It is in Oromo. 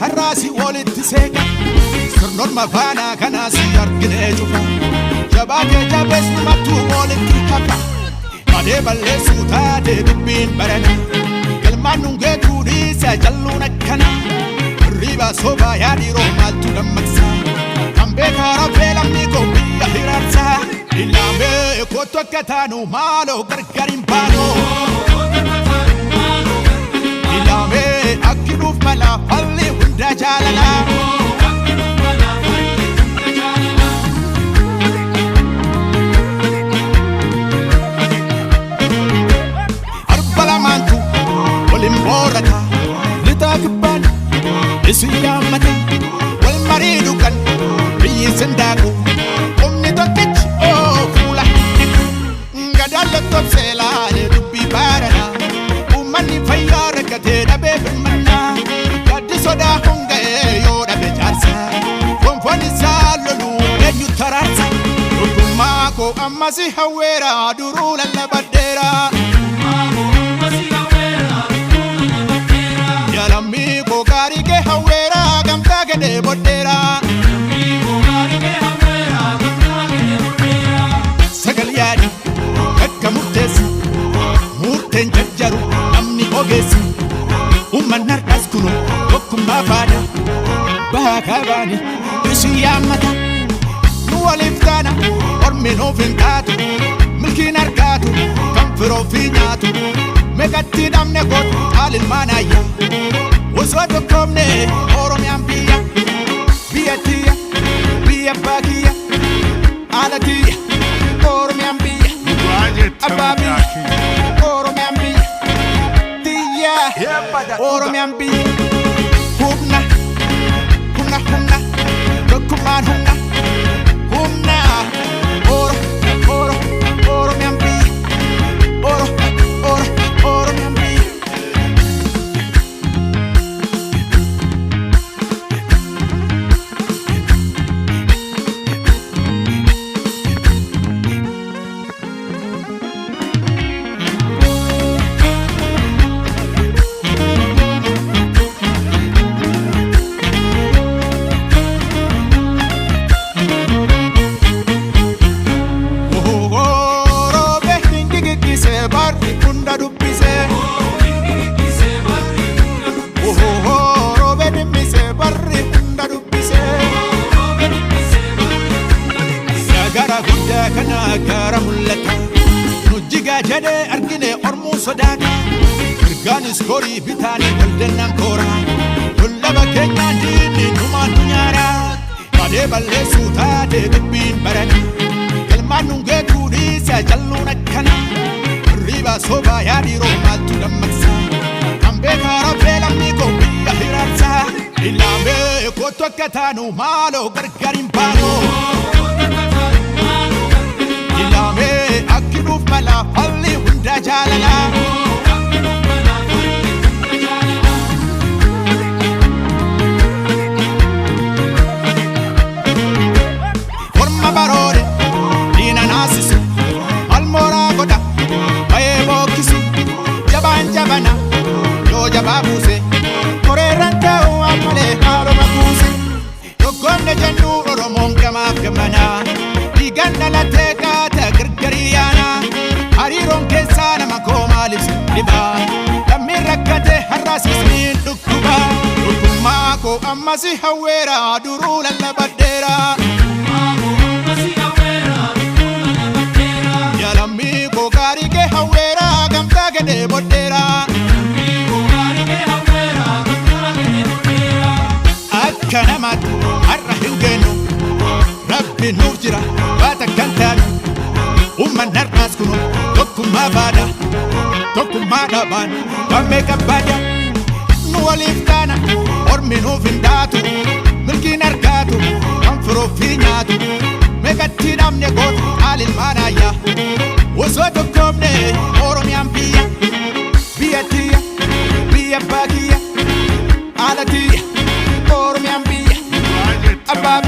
har'aasi walitti seeqa sirnoorma faana kanaas arginee cufa jabaatee jabees numattuu walitti hafa madee balleessuu taatee dubbiin barana galmaan nungeetuu dhiisa jalluun akkana riba sobaa yaadhiiroo maaltu dammaqsaa kan beekaa rabbee lammii koo biyya hiraarsaa ilaamee kootu akka taanu maaloo gargar hin baanoo ilaamee akkinuuf mala falli hunda jaalalaa arba lamaantu waliin boorata litaa kibbaan isu yaammate wal mariidhu kan biyyi sindaaku humni tokkichi oo fuula gadaallee tobsee laalee dubbii baarana uummanni fayyaa rakkatee dhabee firmannaa gaddi sodaa honga'ee yoo dhabe jaarsa gonfoon isaa loluu eenyu taraarsa tokkummaa koo ammasi hawweera duruu lallabaddeera yalammii koo gaarii kee hawweera gamtaa gedee boddeera sagal yaadi akka murteessi murteen jajjaru namni ogeessi umman har'as kunu tokkummaa faana baakaa baane isu yaammata nu waliif taana ormi nuuf hin taatu milkiin argaatu kan firoo fi nyaatu meeqatti dhabne gootu haalilmaanayya osoo tokkoomne oromiyaan biyya biyya tiyya biyya abbaa kiyya haala tiyya oromiyaan biyya abbaa biyya oromiyaan biyya tiyya oromiyaan biyya humna humna humna tokkummaan humna humna oromiyaan biyya oromiyaan biyya kana gara mul'ata nu jigaa jedhee argine ormuu sodaata mirgaanis korii bitaanii waldannaan kooraa lollaba keenyaan diinni numaan nu nyaaraa madee balleessuu taatee dubbiin barana galmaan nungeetuu dhiisa jalluun akkana riba sobaa yaadhiiroo maaltu dammaqsaa kan beekaa rabbee lammii koo biyya hiraarsaa ilaamee kootu akka taanu maaloo gargar hin baanoo ilaamee akkinuuf mala falli hunda jaalalaa orma baroode diina naasisu malmooraa godha bayee bookkisu jabaan jabana yoo jabaa buuse koreerran ta'uu ammalee haaroma buuse yoggoonne jennuu oromoon gamaaf gammanaa ganna lattee kaata gargariyaana hariiroon keessaa nama koo maaliif dhibaa lammiin rakkate har'as isniin dhukkuba tokkummaa koo ammasi hawweera duruu lallabaddeera yalammii koo gaarii kee hawweera gamtaa gedee boddeera akka namaatti har'a hin geennu rabbi nuuf jira baata kan taanu umman har'aas kunu tokkummaa baada tokkummaa dhabaan wammee qabbaada nu waliif taana ormi nuuf hin taatu milkiin argaatu kan firoo fi nyaatu meeqatti dhabne gootu haalilmaanayya osoo tokkoomne oromiyaan biyya biyya tiyya biyya abbaa kiyya haala tiyya oromiyaan biyya abbaa